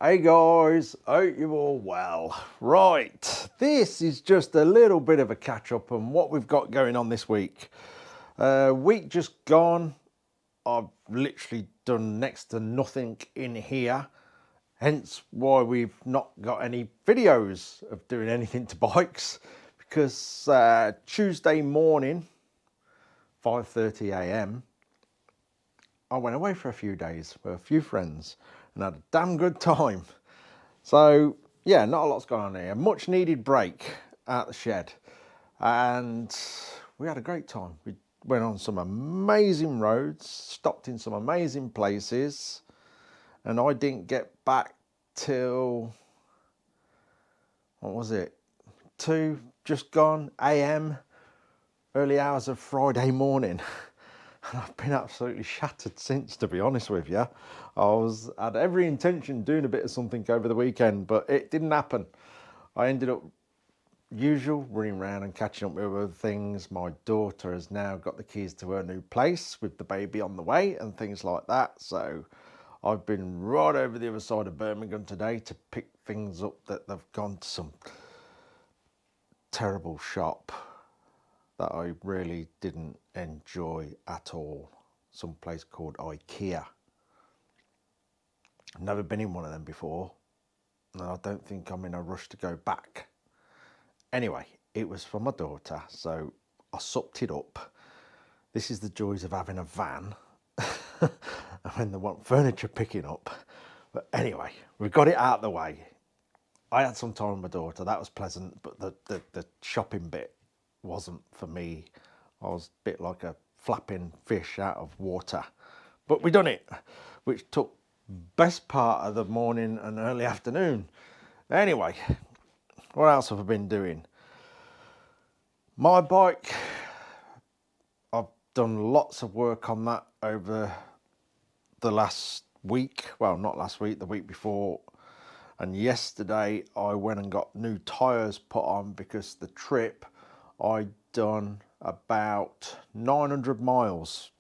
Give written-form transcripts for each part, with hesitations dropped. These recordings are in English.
Hey guys, hope you're all well. Right, this is just a little bit of a catch up on what we've got going on this week. Week just gone, I've literally done next to nothing in here, hence why we've not got any videos of doing anything to bikes, because Tuesday morning, 5:30 a.m, I went away for a few days with a few friends and had a damn good time. So yeah, not a lot's going on here. Much needed break at the shed, and we had a great time. We went on some amazing roads, stopped in some amazing places, and I didn't get back till, what was it, 2 just gone a.m, early hours of Friday morning. And I've been absolutely shattered since, to be honest with you. Had every intention of doing a bit of something over the weekend, but it didn't happen. I ended up, usual, running around and catching up with other things. My daughter has now got the keys to her new place with the baby on the way and things like that. So I've been right over the other side of Birmingham today to pick things up that they've gone to some terrible shop that I really didn't enjoy at all. Some place called IKEA. I've never been in one of them before, and I don't think I'm in a rush to go back. Anyway, it was for my daughter, so I supped it up. This is the joys of having a van when they want furniture picking up. But anyway, we got it out of the way. I had some time with my daughter, that was pleasant, but the shopping bit wasn't for me. I was a bit like a flapping fish out of water. But we done it, which took best part of the morning and early afternoon. Anyway, what else have I been doing? My bike, I've done lots of work on that over the last week. Well, not last week, the week before. And yesterday I went and got new tyres put on because the trip I'd done about 900 miles.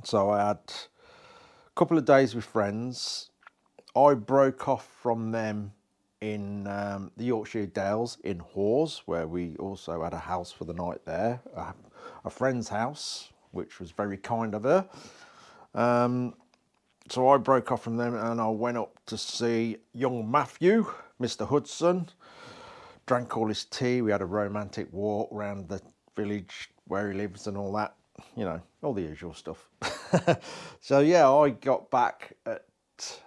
So I had a couple of days with friends. I broke off from them in the Yorkshire Dales in Hawes, where we also had a house for the night there, a friend's house, which was very kind of her. So I broke off from them and I went up to see young Matthew, Mr. Hudson. Drank all his tea. We had a romantic walk around the village where he lives and all that, you know, all the usual stuff. So yeah, I got back at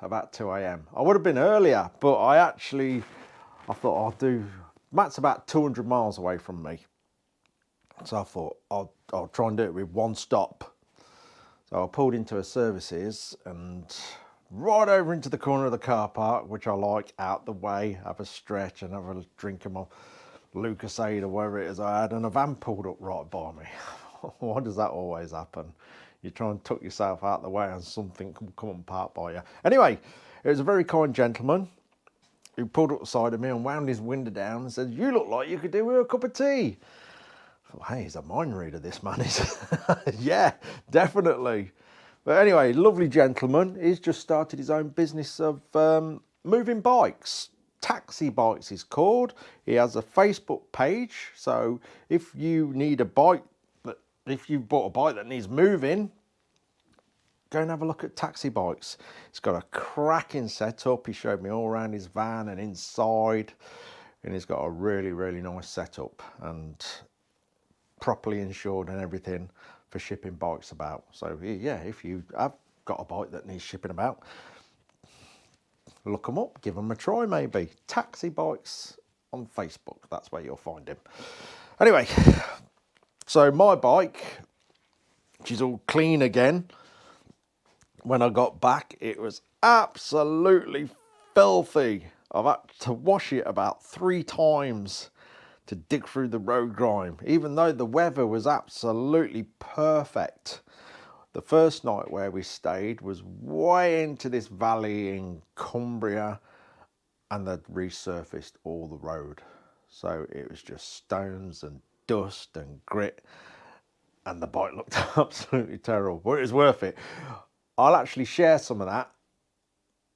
about 2 a.m. I would have been earlier, but I thought I'll do, Matt's about 200 miles away from me. So I thought I'll try and do it with one stop. So I pulled into a services and right over into the corner of the car park, which I like, out the way, have a stretch and have a drink of my Lucasade or whatever it is I had, and a van pulled up right by me. Why does that always happen? You try and tuck yourself out the way and something can come and park by you. Anyway, it was a very kind gentleman who pulled up beside of me and wound his window down and said, "You look like you could do with a cup of tea." I thought, hey, he's a mind reader, this man is. Yeah, definitely. But anyway, lovely gentleman. He's just started his own business of moving bikes. Taxi Bikes is called. He has a Facebook page. So if you need a bike, if you've bought a bike that needs moving, go and have a look at Taxi Bikes. He's got a cracking setup. He showed me all around his van and inside. And he's got a really, really nice setup and properly insured and everything for shipping bikes about. So yeah, if you have got a bike that needs shipping about, look them up, give them a try maybe. Taxi Bikes on Facebook, that's where you'll find him. Anyway, so my bike, she's all clean again. When I got back, it was absolutely filthy. I've had to wash it about 3 times to dig through the road grime, even though the weather was absolutely perfect. The first night where we stayed was way into this valley in Cumbria, and they'd resurfaced all the road. So it was just stones and dust and grit, and the bike looked absolutely terrible, but it was worth it. I'll actually share some of that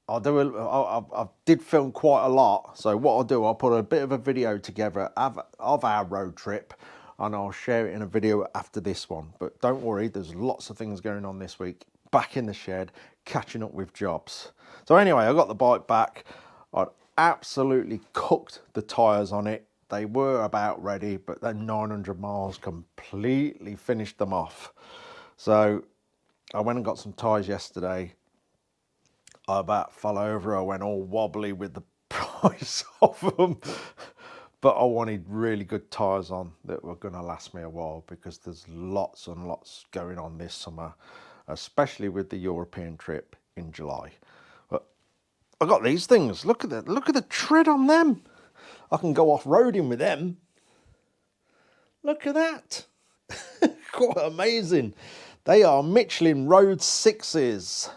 I did film quite a lot, so what I'll do, I'll put a bit of a video together of our road trip, and I'll share it in a video after this one. But don't worry, there's lots of things going on this week. Back in the shed, catching up with jobs. So anyway, I got the bike back. I'd absolutely cooked the tyres on it. They were about ready, but then 900 miles completely finished them off. So I went and got some tyres yesterday. I about fell over. I went all wobbly with the price of them. But I wanted really good tyres on that were going to last me a while, because there's lots and lots going on this summer, especially with the European trip in July. But I got these things. Look at the tread on them. I can go off-roading with them. Look at that. Quite amazing. They are Michelin Road 6s.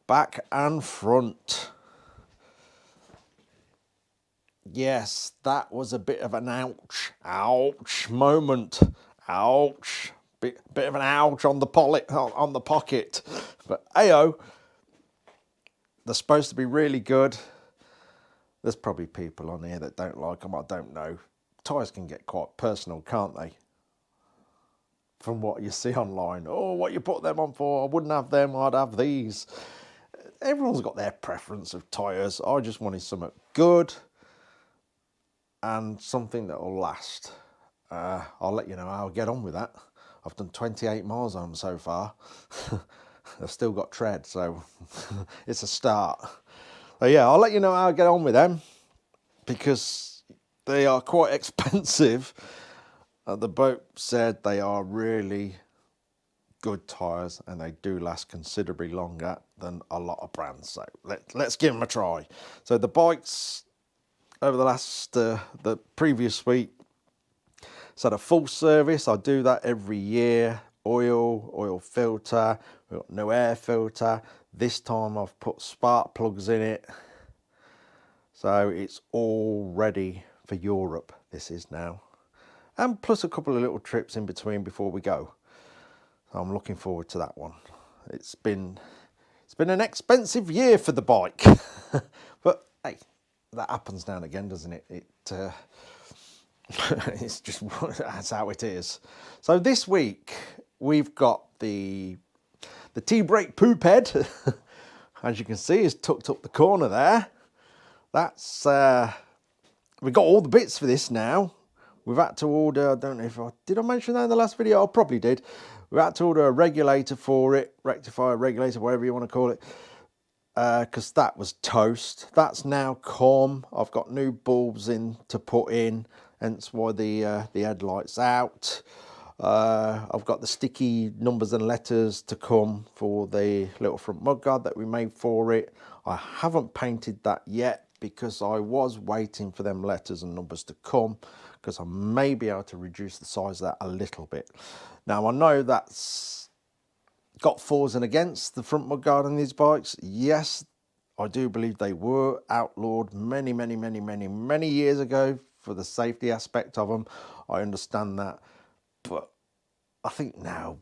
Back and front. Yes, that was a bit of an ouch moment. Ouch. Bit of an ouch on the pocket. But ayo, they're supposed to be really good. There's probably people on here that don't like them. I don't know. Tyres can get quite personal, can't they? From what you see online. Oh, what you put them on for? I wouldn't have them, I'd have these. Everyone's got their preference of tyres. I just wanted something good and something that will last. I'll let you know how I get on with that. I've done 28 miles on them so far. I've still got tread, so it's a start. So yeah, I'll let you know how I get on with them, because they are quite expensive. The boat said they are really good tyres, and they do last considerably longer than a lot of brands. So let's give them a try. So the bikes over the previous week, so the full service, I do that every year. Oil filter, we've got new air filter. This time I've put spark plugs in it. So it's all ready for Europe, this is now. And plus a couple of little trips in between before we go. So I'm looking forward to that one. It's been an expensive year for the bike. But hey, that happens now and again, doesn't it? It's just, that's how it is. So this week we've got the T-brake poop head. As you can see, is tucked up the corner there. That's we've got all the bits for this now. We've had to order, I don't know did I mention that in the last video? I probably did. We had to order a regulator for it, rectifier, regulator, whatever you want to call it, because that was toast. That's now come. I've got new bulbs in to put in, hence why the headlight's out. I've got the sticky numbers and letters to come for the little front mudguard that we made for it. I haven't painted that yet, because I was waiting for them letters and numbers to come, because I may be able to reduce the size of that a little bit. Now I know that's got fors and against the front mudguard on these bikes. Yes, I do believe they were outlawed many years ago for the safety aspect of them. I understand that, but I think now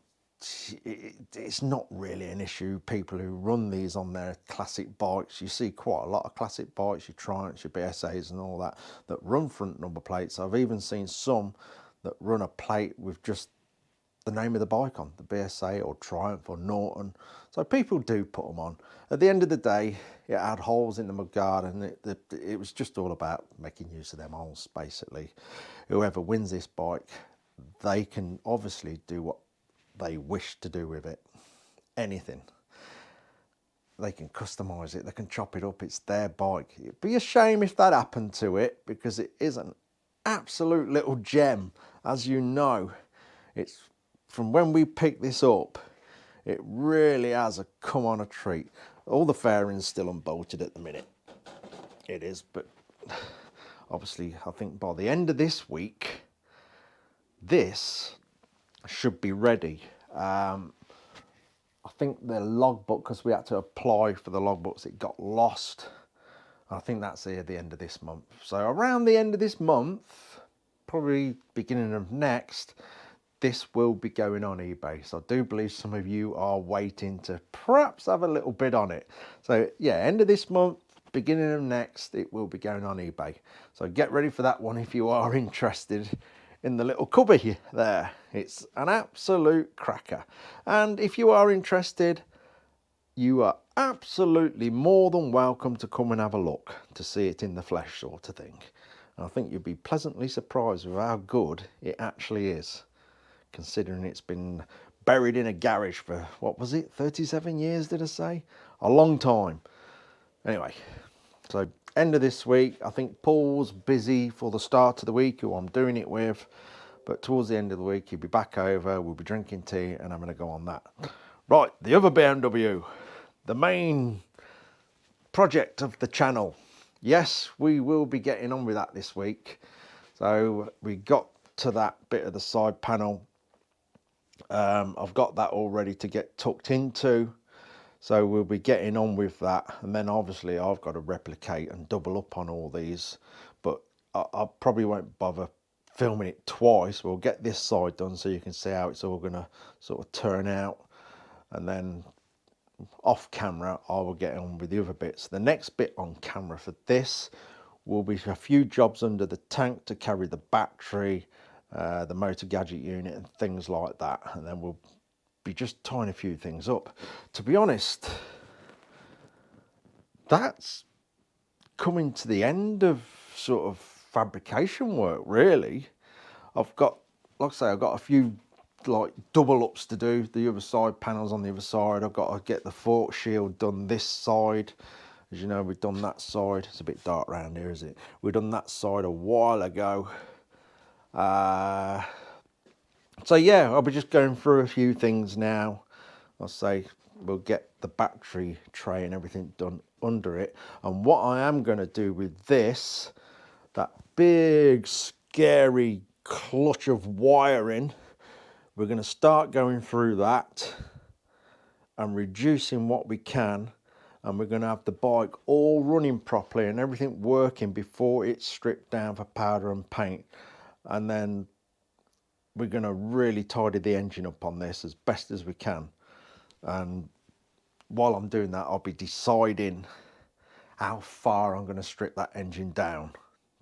it's not really an issue. People who run these on their classic bikes, you see quite a lot of classic bikes, your Triumphs, your BSAs and all that, that run front number plates. I've even seen some that run a plate with just the name of the bike on, the BSA or Triumph or Norton. So people do put them on. At the end of the day, it had holes in the mudguard, and it was just all about making use of them holes, basically. Whoever wins this bike, they can obviously do what they wish to do with it. Anything. They can customise it, they can chop it up, it's their bike. It'd be a shame if that happened to it, because it is an absolute little gem. As you know, it's from when we picked this up, it really has come on a treat. All the fairings still unbolted at the minute. It is, but obviously I think by the end of this week, this should be ready. I think the logbook, because we had to apply for the logbooks, it got lost. I think that's here at the end of this month. So around the end of this month, probably beginning of next, this will be going on eBay. So I do believe some of you are waiting to perhaps have a little bid on it. So yeah, end of this month, beginning of next, it will be going on eBay. So get ready for that one if you are interested in the little cubby there. It's an absolute cracker. And if you are interested, you are absolutely more than welcome to come and have a look to see it in the flesh, sort of thing. And I think you'll be pleasantly surprised with how good it actually is, considering it's been buried in a garage for, what was it, 37 years, did I say? A long time. Anyway, so end of this week, I think Paul's busy for the start of the week, who I'm doing it with, but towards the end of the week, he'll be back over, we'll be drinking tea, and I'm going to go on that. Right, the other BMW, the main project of the channel. Yes, we will be getting on with that this week. So we got to that bit of the side panel. I've got that all ready to get tucked into. So we'll be getting on with that. And then obviously I've got to replicate and double up on all these. But I probably won't bother filming it twice. We'll get this side done so you can see how it's all going to sort of turn out. And then off camera I will get on with the other bits. The next bit on camera for this will be a few jobs under the tank to carry the battery, the motor gadget unit and things like that, and then we'll be just tying a few things up. To be honest, that's coming to the end of sort of fabrication work really. I've got, like I say, I've got a few like double ups to do, the other side panels on the other side. I've got to get the fork shield done this side. As you know, we've done that side. It's a bit dark around here, is it? We've done that side a while ago. So yeah, I'll be just going through a few things now. I'll say we'll get the battery tray and everything done under it. And what I am going to do with this, that big scary clutch of wiring, we're going to start going through that and reducing what we can, and we're going to have the bike all running properly and everything working before it's stripped down for powder and paint. And then we're going to really tidy the engine up on this as best as we can. And while I'm doing that, I'll be deciding how far I'm going to strip that engine down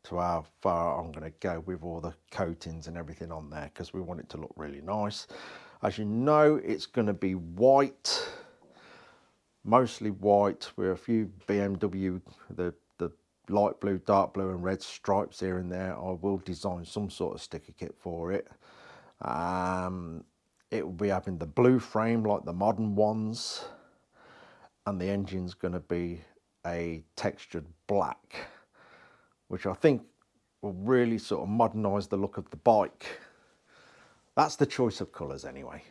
to how far I'm going to go with all the coatings and everything on there, because we want it to look really nice. As you know, it's going to be white, mostly white, with a few BMW, the light blue, dark blue and red stripes here and there. I will design some sort of sticker kit for it. It will be having the blue frame like the modern ones, and the engine's going to be a textured black, which I think will really sort of modernise the look of the bike. That's the choice of colours anyway.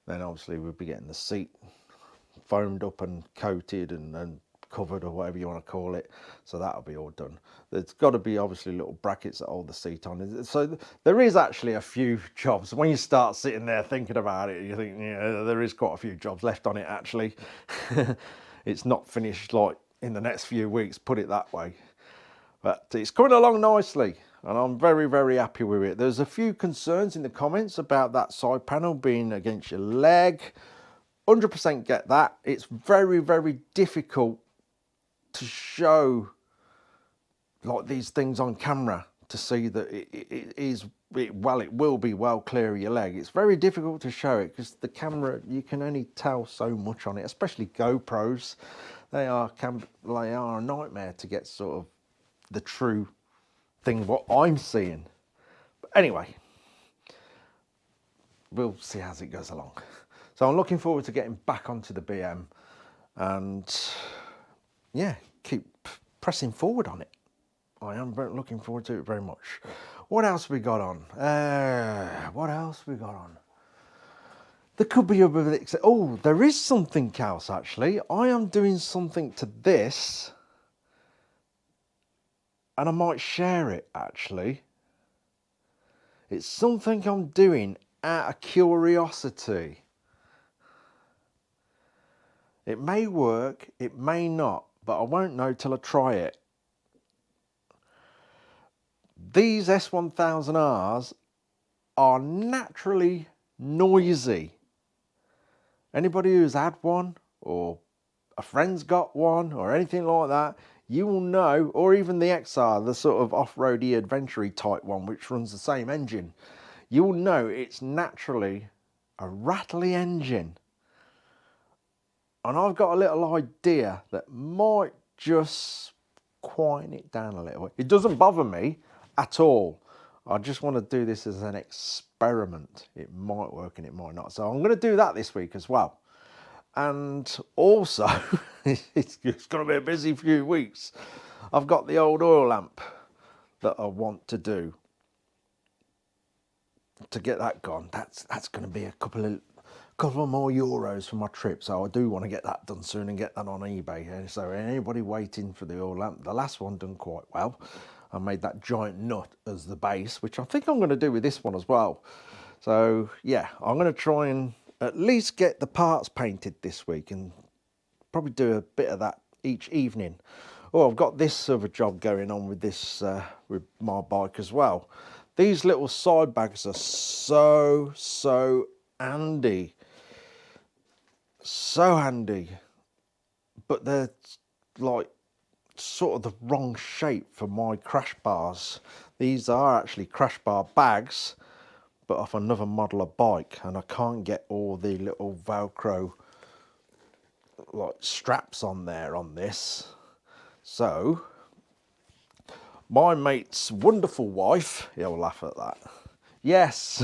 Then obviously we'll be getting the seat foamed up and coated and covered, or whatever you want to call it. So that'll be all done. There's got to be obviously little brackets that hold the seat on. So there is actually a few jobs. When you start sitting there thinking about it, you think, yeah, there is quite a few jobs left on it actually. It's not finished like in the next few weeks, put it that way. But it's coming along nicely, and I'm very, very happy with it. There's a few concerns in the comments about that side panel being against your leg. 100% get that. It's very, very difficult to show like these things on camera to see that it will be well clear of your leg. It's very difficult to show it because the camera, you can only tell so much on it, especially GoPros. They are a nightmare to get sort of the true thing what I'm seeing. But anyway, we'll see as it goes along. So I'm looking forward to getting back onto the BM and yeah, keep pressing forward on it. I am looking forward to it very much. What else we got on? What else we got on? There could be a bit. Oh, there is something else actually. I am doing something to this, and I might share it actually. It's something I'm doing out of curiosity. It may work, it may not, but I won't know till I try it. These S1000Rs are naturally noisy. Anybody who's had one, or a friend's got one, or anything like that, you will know, or even the XR, the sort of off-roady adventure type one, which runs the same engine, you will know it's naturally a rattly engine. And I've got a little idea that might just quieten it down a little. It doesn't bother me at all. I just want to do this as an experiment. It might work and it might not. So I'm going to do that this week as well. And also, it's going to be a busy few weeks. I've got the old oil lamp that I want to do. To get that gone, that's going to be a couple of more euros for my trip. So I do want to get that done soon and get that on eBay. And so anybody waiting for the oil lamp, the last one done quite well. I made that giant nut as the base, which I think I'm going to do with this one as well. So yeah, I'm going to try and at least get the parts painted this week and probably do a bit of that each evening. Oh, I've got this other job going on with this with my bike as well. These little side bags are so handy. So handy. But they're like sort of the wrong shape for my crash bars. These are actually crash bar bags, but off another model of bike, and I can't get all the little Velcro like straps on there on this. So my mate's wonderful wife, he'll laugh at that. Yes,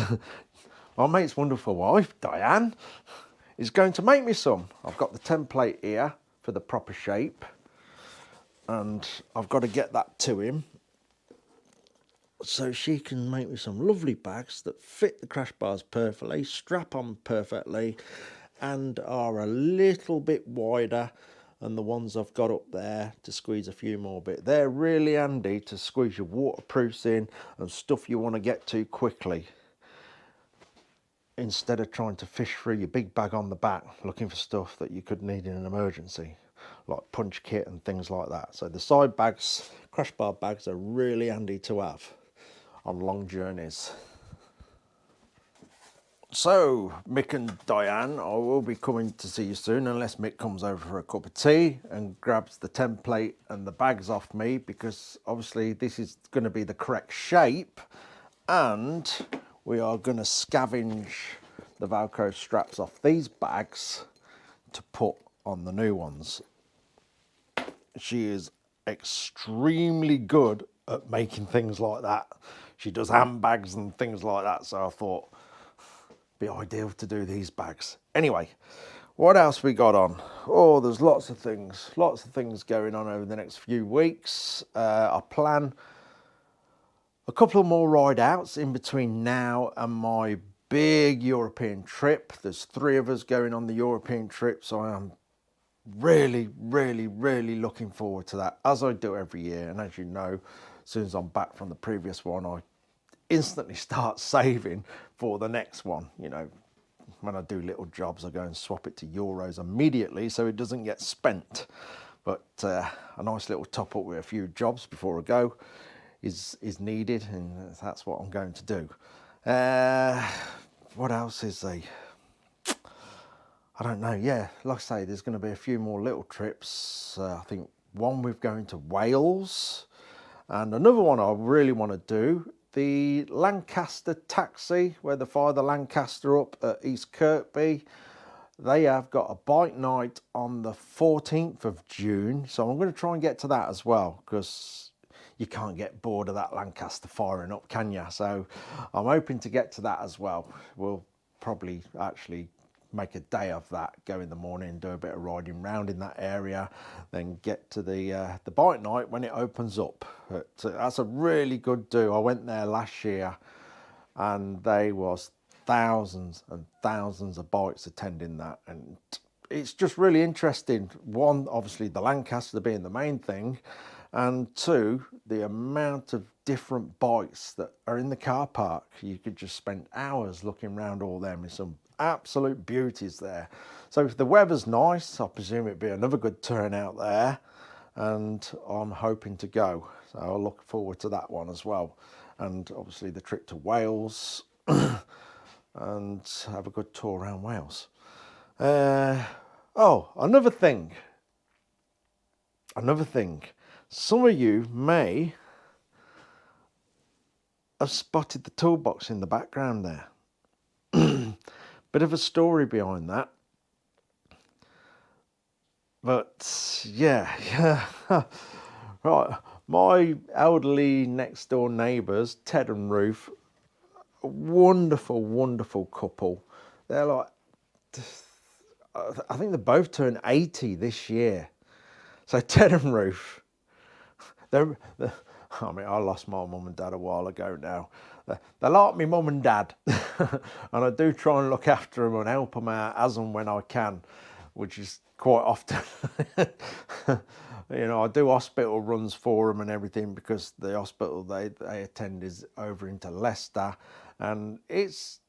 my mate's wonderful wife, Diane, is going to make me some. I've got the template here for the proper shape, and I've got to get that to him so she can make me some lovely bags that fit the crash bars perfectly, strap on perfectly, and are a little bit wider than the ones I've got up there to squeeze a few more bit. They're really handy to squeeze your waterproofs in and stuff you want to get to quickly, instead of trying to fish through your big bag on the back looking for stuff that you could need in an emergency, like punch kit and things like that. So the side bags, crash bar bags, are really handy to have on long journeys. So, Mick and Diane, I will be coming to see you soon, unless Mick comes over for a cup of tea and grabs the template and the bags off me, because obviously this is going to be the correct shape, and we are going to scavenge the Velcro straps off these bags to put on the new ones. She is extremely good at making things like that. She does handbags and things like that, so I thought be ideal to do these bags. Anyway, what else we got on? Oh, there's lots of things going on over the next few weeks. I plan a couple more ride outs in between now and my big European trip. There's 3 of us going on the European trip, so I am really looking forward to that, as I do every year. And as you know, as soon as I'm back from the previous one, I instantly start saving for the next one. You know, when I do little jobs, I go and swap it to euros immediately so it doesn't get spent. But a nice little top up with a few jobs before I go is needed, and that's what I'm going to do. What else is there? I don't know. Yeah, like I say, there's going to be a few more little trips. I think one we're going to Wales, and another one I really want to do, the Lancaster taxi, where they fire the Lancaster up at East Kirkby. They have got a bike night on the 14th of June, so I'm going to try and get to that as well, because you can't get bored of that Lancaster firing up, can you? So I'm hoping to get to that as well. We'll probably actually make a day of that, go in the morning, do a bit of riding round in that area, then get to the bike night when it opens up. But that's a really good do. I went there last year and there was thousands and thousands of bikes attending that, and it's just really interesting. One, obviously the Lancaster being the main thing, and 2, the amount of different bikes that are in the car park. You could just spend hours looking around all them. There's some absolute beauties there. So if the weather's nice, I presume it'd be another good turnout there, and I'm hoping to go. So I'll look forward to that one as well. And obviously the trip to Wales, and have a good tour around Wales. Oh, another thing. Some of you may have spotted the toolbox in the background there. Bit of a story behind that. But yeah. Right, my elderly next door neighbours, Ted and Ruth, a wonderful, wonderful couple. They're like, I think they both turned 80 this year. So Ted and Ruth, I lost my mum and dad a while ago now. They're like my mum and dad. And I do try and look after them and help them out as and when I can, which is quite often. I do hospital runs for them and everything, because the hospital they attend is over into Leicester, and it's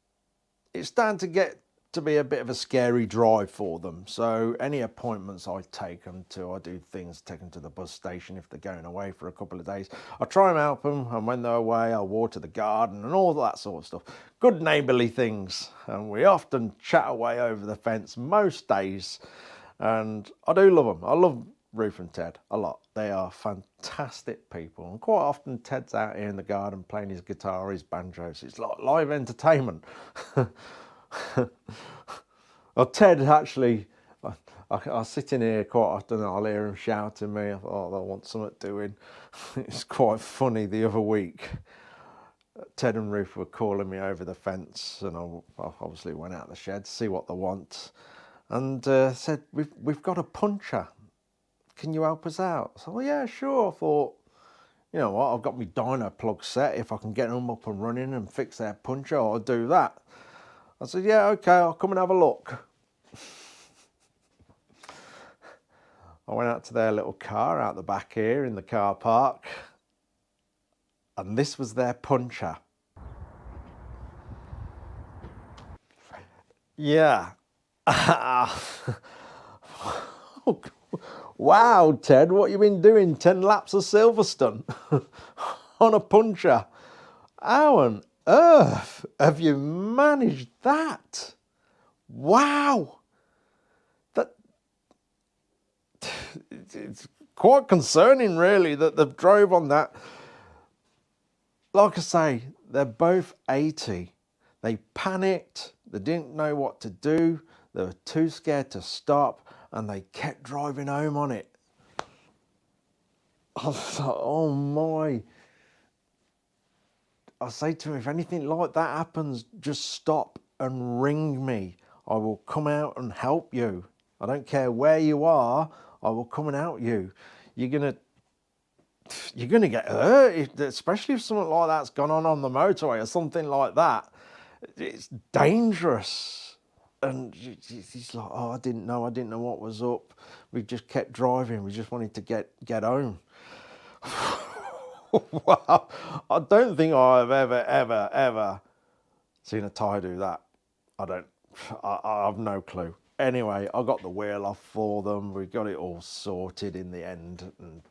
starting to get to be a bit of a scary drive for them. So any appointments I take them to, I do things, take them to the bus station if they're going away for a couple of days. I try and help them, and when they're away, I'll water the garden and all that sort of stuff. Good neighbourly things, and we often chat away over the fence most days, and I do love them. I love Ruth and Ted a lot. They are fantastic people, and quite often Ted's out here in the garden playing his guitar, his banjo, so it's like live entertainment. Well, Ted actually, I sit in here quite often and I'll hear him shout at me. I thought, I want something doing. It's quite funny. The other week, Ted and Ruth were calling me over the fence, and I obviously went out the shed to see what they want, and said, we've got a puncher. Can you help us out? So, well, yeah, sure. I thought, you know what, I've got my dyno plug set. If I can get them up and running and fix their puncher, I'll do that. I said, yeah, okay, I'll come and have a look. I went out to their little car out the back here in the car park, and this was their puncher. Yeah. Wow, Ted, what you been doing? 10 laps of Silverstone on a puncher. How on earth have you managed that? Wow. It's quite concerning, really, that they've drove on that. Like I say, they're both 80. They panicked. They didn't know what to do. They were too scared to stop, and they kept driving home on it. I was like, oh my. I say to him, if anything like that happens, just stop and ring me. I will come out and help you. I don't care where you are, I will come and help you. You're gonna get hurt, especially if something like that's gone on the motorway or something like that. It's dangerous. And he's like, oh, I didn't know what was up. We just kept driving. We just wanted to get home. Wow, I don't think I've ever seen a Thai do that. I have no clue. Anyway, I got the wheel off for them. We got it all sorted in the end, and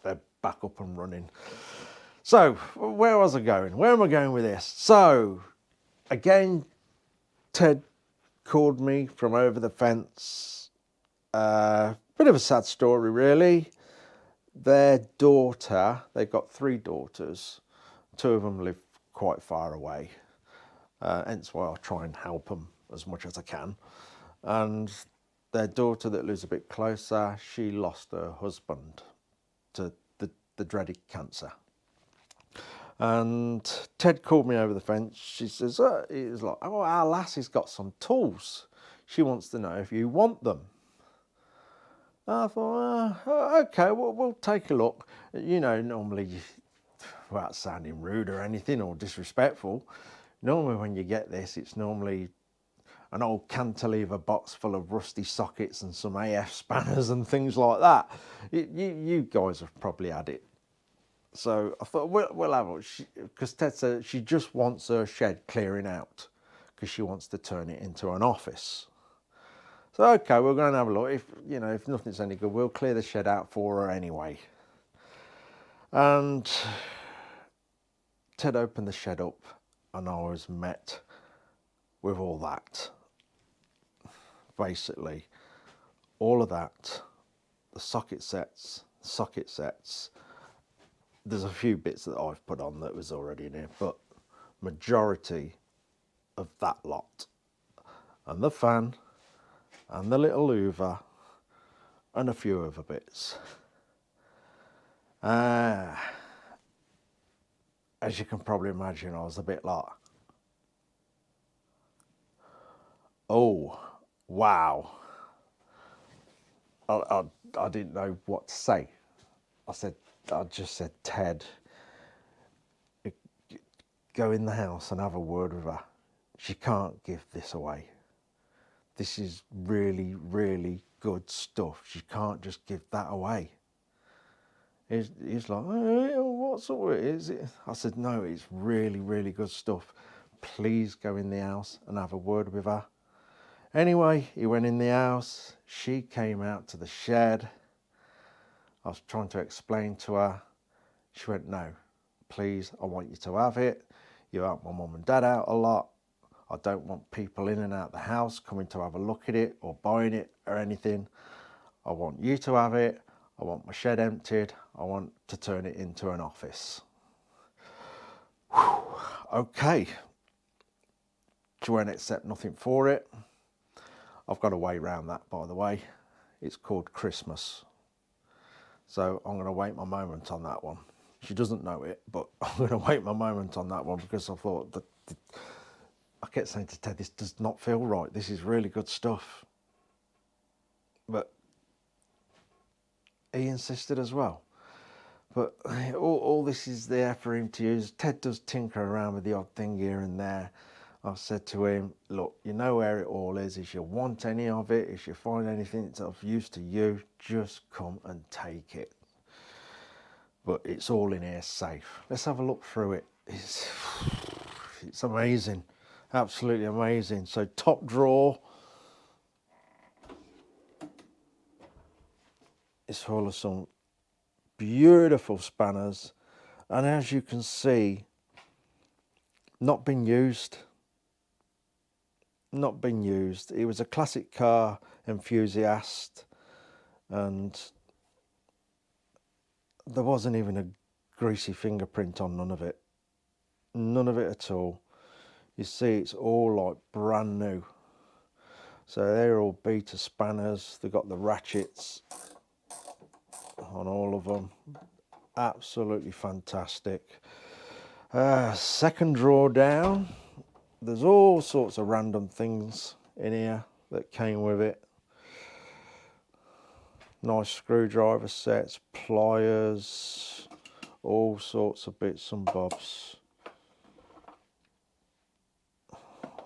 they're back up and running. So, where was I going? Where am I going with this? So, again, Ted called me from over the fence. Bit of a sad story, really. Their daughter, they've got 3 daughters. 2 of them live quite far away. Hence why I try and help them as much as I can. And their daughter that lives a bit closer, she lost her husband to the dreaded cancer. And Ted called me over the fence. She says, he was like, oh, our lassie's got some tools. She wants to know if you want them. I thought, okay, well, we'll take a look. You know, normally, without sounding rude or anything or disrespectful, normally when you get this, it's normally an old cantilever box full of rusty sockets and some AF spanners and things like that. You guys have probably had it. So I thought, we'll have it. Because Ted said she just wants her shed clearing out because she wants to turn it into an office. So, okay, we're going to have a look. If nothing's any good, we'll clear the shed out for her anyway. And Ted opened the shed up, and I was met with all that. Basically, all of that, the socket sets, there's a few bits that I've put on that was already in here, but majority of that lot, and the fan, and the little louver, and a few other bits. As you can probably imagine, I was a bit like, oh, wow. I didn't know what to say. I just said, Ted, go in the house and have a word with her. She can't give this away. This is really, really good stuff. She can't just give that away. He's like, what sort of is it? I said, no, it's really, really good stuff. Please go in the house and have a word with her. Anyway, he went in the house. She came out to the shed. I was trying to explain to her. She went, no, please, I want you to have it. You help my mum and dad out a lot. I don't want people in and out the house coming to have a look at it or buying it or anything. I want you to have it. I want my shed emptied. I want to turn it into an office. Whew. Okay. She won't accept nothing for it. I've got a way around that, by the way. It's called Christmas. So I'm going to wait my moment on that one. She doesn't know it, but I'm going to wait my moment on that one because I thought that I kept saying to Ted, this does not feel right. This is really good stuff. But he insisted as well. But all this is there for him to use. Ted does tinker around with the odd thing here and there. I've said to him, look, you know where it all is. If you want any of it, if you find anything that's of use to you, just come and take it. But it's all in here safe. Let's have a look through it. It's amazing, absolutely amazing. So top drawer is full of some beautiful spanners, and as you can see, not been used. Not been used. He was a classic car enthusiast, and there wasn't even a greasy fingerprint on none of it. None of it at all. You see, it's all like brand new. So they're all beta spanners. They've got the ratchets on all of them. Absolutely fantastic. Second drawer down. There's all sorts of random things in here that came with it. Nice screwdriver sets, pliers, all sorts of bits and bobs.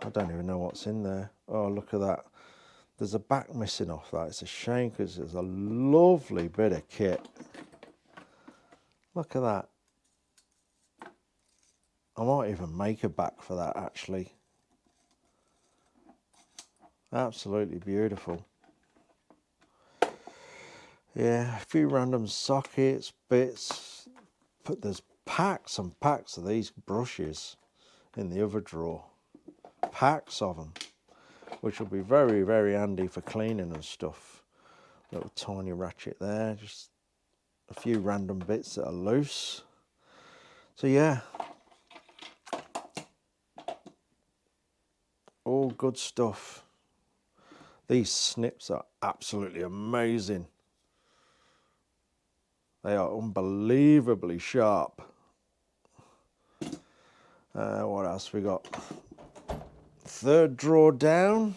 I don't even know what's in there. Oh, look at that. There's a back missing off that. It's a shame because it's a lovely bit of kit. Look at that. I might even make a back for that actually. Absolutely beautiful. Yeah, a few random sockets, bits. But there's packs and packs of these brushes in the other drawer. Packs of them, which will be very, very handy for cleaning and stuff. Little tiny ratchet there, just a few random bits that are loose. So yeah, all good stuff. These snips are absolutely amazing. They are unbelievably sharp. What else we got? Third drawer down.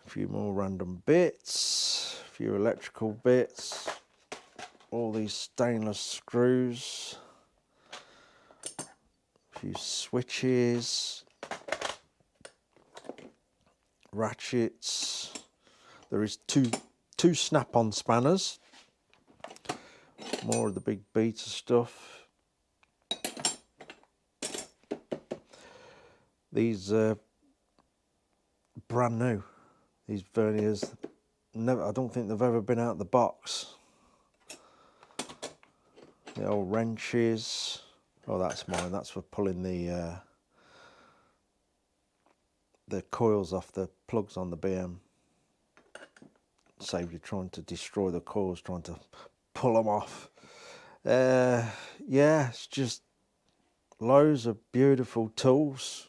A few more random bits. A few electrical bits. All these stainless screws. A few switches. Ratchets. There is two snap-on spanners. More of the big beta stuff. These are brand new. These verniers, I don't think they've ever been out of the box. The old wrenches. Oh, that's mine. That's for pulling the coils off the plugs on the BM. Save you trying to destroy the coils, trying to pull them off. Yeah, it's just loads of beautiful tools.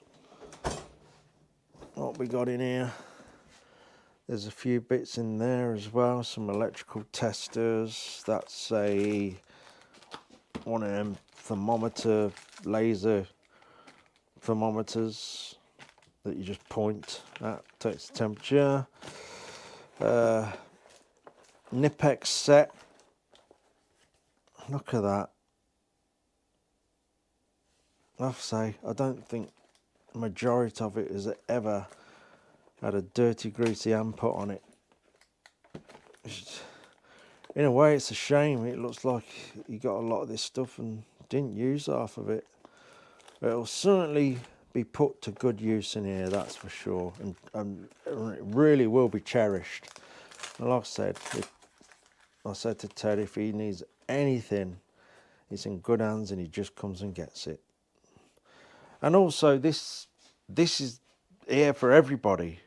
What we got in here? There's a few bits in there as well. Some electrical testers. That's one of them thermometer, laser thermometers that you just point at, takes the temperature. Knipex set. Look at that. I have to say, I don't think the majority of it has ever had a dirty, greasy hand put on it. In a way, it's a shame. It looks like you got a lot of this stuff and didn't use half of it. But it'll certainly be put to good use in here, that's for sure. And it really will be cherished. And like I said to Ted, if he needs anything, it's in good hands and he just comes and gets it. And also, this is here for everybody.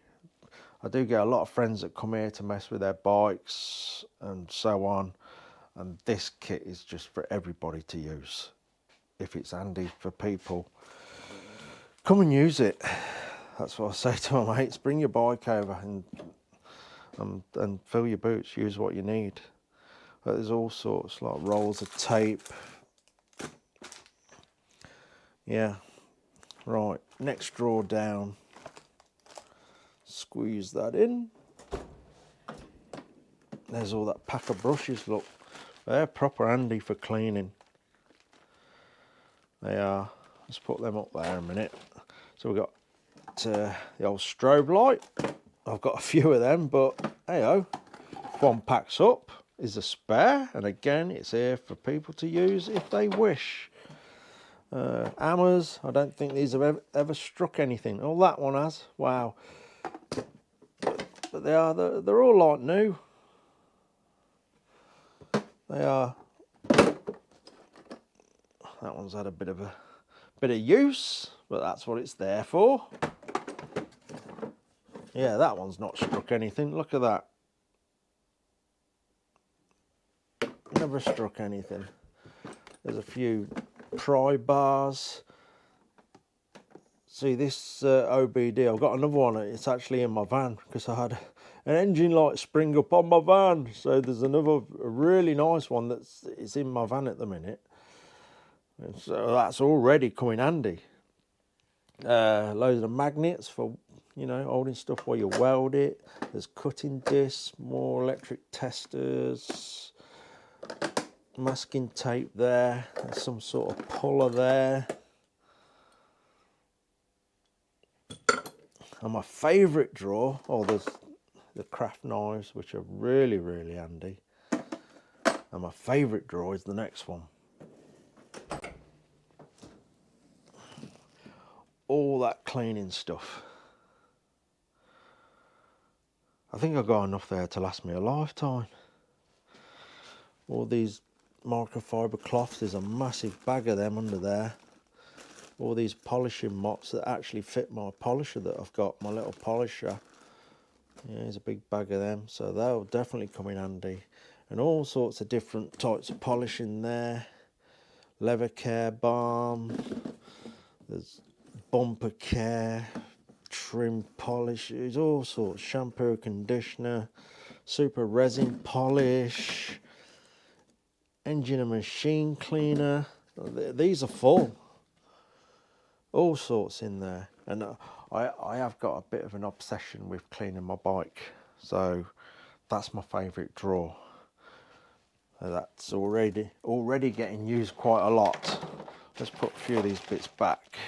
I do get a lot of friends that come here to mess with their bikes and so on, and this kit is just for everybody to use. If it's handy for people, come and use it. That's what I say to my mates. Bring your bike over and fill your boots. Use what you need. But there's all sorts, like rolls of tape. Yeah. Right. Next drawer down. Squeeze that in. There's all that pack of brushes, look. They're proper handy for cleaning. They are. Let's put them up there a minute. So we've got the old strobe light. I've got a few of them, but hey-ho. If one packs up, is a spare. And again, it's here for people to use if they wish. Hammers. I don't think these have ever struck anything. Oh, that one has. Wow. But they're all like new. They are. That one's had a bit of use, but that's what it's there for. Yeah, that one's not struck anything. Look at that. Never struck anything. There's a few pry bars. See this OBD, I've got another one. It's actually in my van because I had an engine light spring up on my van. So there's another really nice one it's in my van at the minute. And so that's already coming handy. Loads of magnets for, you know, holding stuff while you weld it. There's cutting discs, more electric testers, masking tape there. There's some sort of puller there. And my favourite drawer, there's the craft knives, which are really, really handy. And my favourite drawer is the next one. All that cleaning stuff. I think I've got enough there to last me a lifetime. All these microfiber cloths, there's a massive bag of them under there. All these polishing mops that actually fit my polisher that I've got, my little polisher. Yeah, there's a big bag of them, so they'll definitely come in handy. And all sorts of different types of polishing there. Leather care balm. There's bumper care, trim polishes, all sorts. Shampoo, conditioner, super resin polish, engine and machine cleaner. These are full. All sorts in there. And I have got a bit of an obsession with cleaning my bike. So that's my favourite drawer. That's already getting used quite a lot. Let's put a few of these bits back.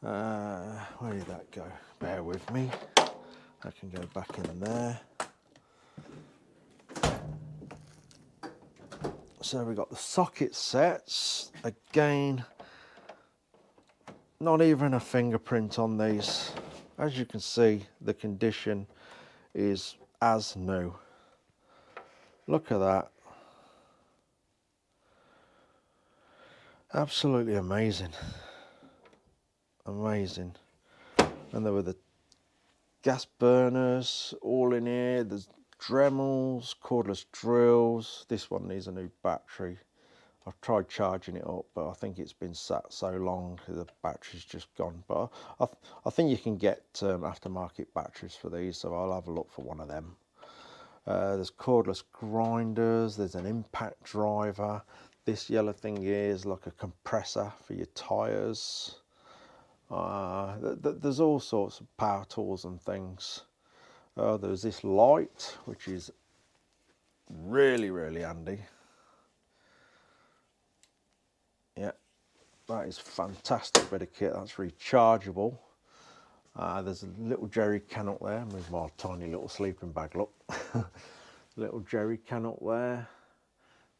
Where did that go? Bear with me. I can go back in there. So we've got the socket sets. Again, not even a fingerprint on these. As you can see, the condition is as new. Look at that. Absolutely amazing. Amazing. And there were the gas burners all in here. There's Dremels, cordless drills. This one needs a new battery. I've tried charging it up, but I think it's been sat so long the battery's just gone. But I think you can get aftermarket batteries for these, so I'll have a look for one of them. There's cordless grinders. There's an impact driver. This yellow thing here is like a compressor for your tyres. There's all sorts of power tools and things. There's this light, which is really, really handy. Yeah, that is fantastic bit of kit. That's rechargeable. There's a little jerry can up there. Move my tiny little sleeping bag, look. Little jerry can up there.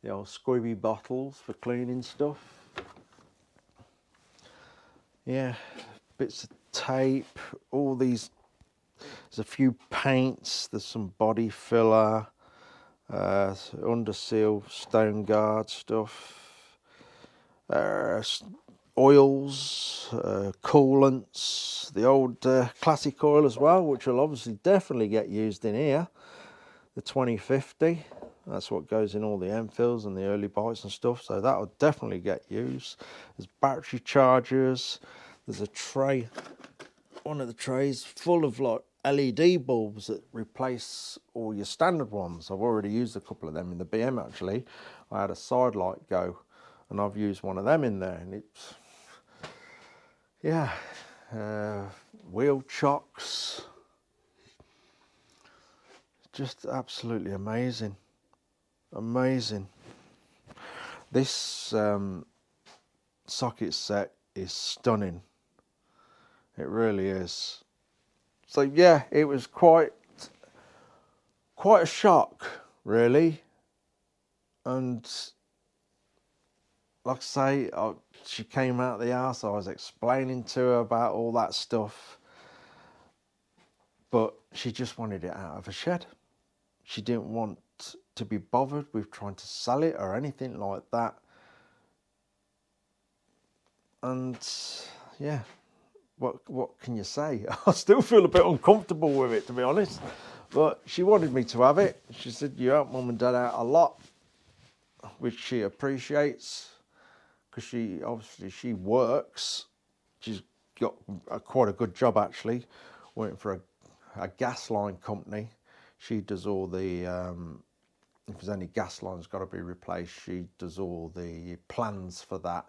The old squibby bottles for cleaning stuff. Yeah, bits of tape, all these. There's a few paints, there's some body filler, under seal stone guard stuff, oils, coolants, the old classic oil as well, which will obviously definitely get used in here. The 2050, that's what goes in all the Enfields and the early bikes and stuff, so that'll definitely get used. There's battery chargers, there's a tray, one of the trays full of like LED bulbs that replace all your standard ones. I've already used a couple of them in the BM actually. I had a side light go and I've used one of them in there, and it's, yeah, wheel chocks, just absolutely amazing, amazing. This socket set is stunning, it really is. So yeah, it was quite a shock really, and like I say, she came out of the house, I was explaining to her about all that stuff, but she just wanted it out of a shed. She didn't want to be bothered with trying to sell it or anything like that. And yeah, what can you say? I still feel a bit uncomfortable with it, to be honest, but she wanted me to have it. She said, you help mum and dad out a lot, which she appreciates, because she works. She's got quite a good job actually, working for a gas line company. She does all the if there's any gas lines got to be replaced, she does all the plans for that,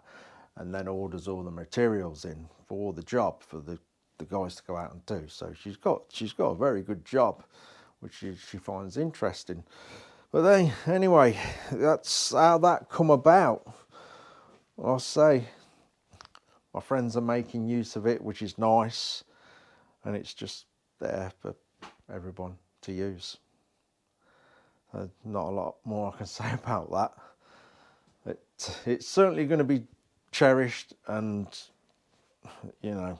and then orders all the materials in for the job for the guys to go out and do. So she's got a very good job, which she finds interesting. But then anyway, that's how that come about. I'll say my friends are making use of it, which is nice, and it's just there for everyone to use. Not a lot more I can say about that. It's certainly going to be cherished, and you know,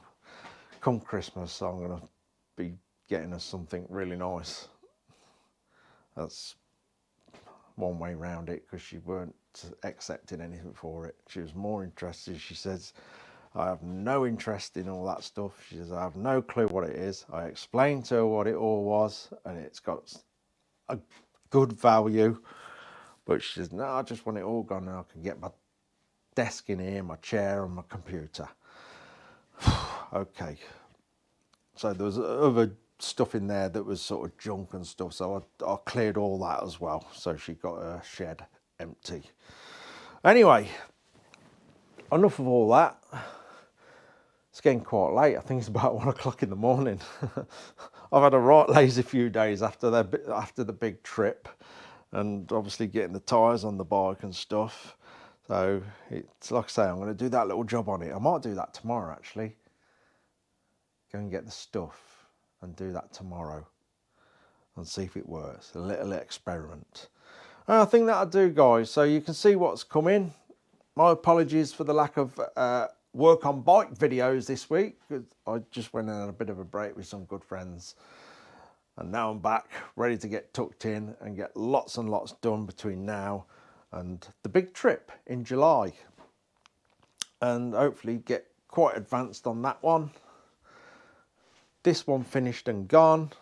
come Christmas I'm going to be getting us something really nice. That's one way round it, because she weren't accepting anything for it. She was more interested, she says, I have no interest in all that stuff. She says, I have no clue what it is. I explained to her what it all was, and it's got a good value, but she says, no, I just want it all gone now. I can get my desk in here, my chair and my computer. Okay, so there was other stuff in there that was sort of junk and stuff, so I cleared all that as well, so she got her shed empty. Anyway, enough of all that. It's getting quite late. I think it's about 1 o'clock in the morning. I've had a right lazy few days after the big trip, and obviously getting the tyres on the bike and stuff. So it's like I say, I'm going to do that little job on it. I might do that tomorrow actually. Go and get the stuff and do that tomorrow and see if it works. A little experiment. And I think that'll do, guys. So you can see what's coming. My apologies for the lack of work on bike videos this week, because I just went on a bit of a break with some good friends, and now I'm back ready to get tucked in and get lots and lots done between now and the big trip in July. and hopefully get quite advanced on that one. This one finished and gone.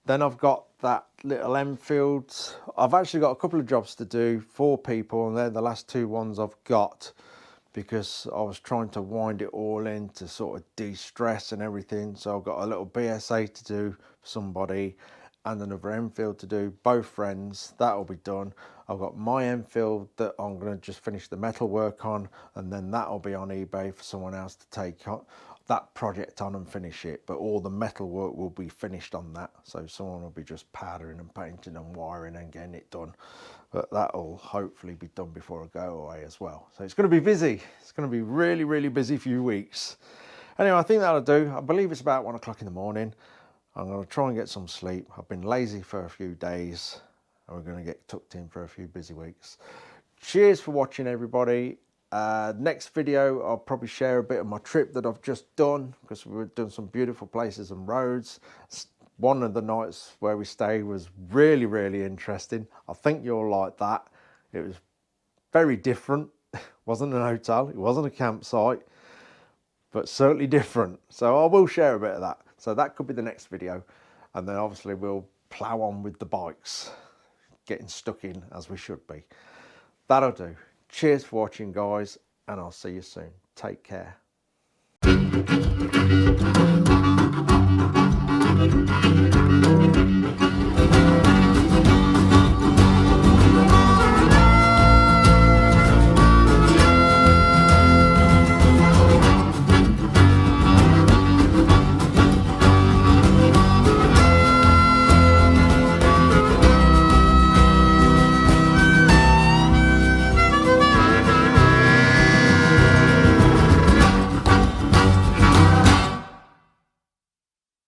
Then I've got that little Enfield. I've actually got a couple of jobs to do for people, and they're the last two ones I've got, because I was trying to wind it all in to sort of de-stress and everything. So I've got a little BSA to do for somebody and another Enfield to do, both friends. That'll be done. I've got my Enfield that I'm going to just finish the metal work on, and then that'll be on eBay for someone else to take that project on and finish it. But all the metal work will be finished on that, so someone will be just powdering and painting and wiring and getting it done. But that'll hopefully be done before I go away as well. So it's going to be busy. It's going to be really, really busy few weeks. Anyway, I think that'll do. I believe it's about 1 o'clock in the morning. I'm going to try and get some sleep. I've been lazy for a few days, and we're going to get tucked in for a few busy weeks. Cheers for watching, everybody. Next video, I'll probably share a bit of my trip that I've just done, because we've done some beautiful places and roads. One of the nights where we stayed was really, really interesting. I think you'll like that. It was very different. It wasn't an hotel, it wasn't a campsite, but certainly different. So I will share a bit of that. So that could be the next video. And then obviously we'll plow on with the bikes, getting stuck in as we should be. That'll do. Cheers for watching, guys, and I'll see you soon. Take care.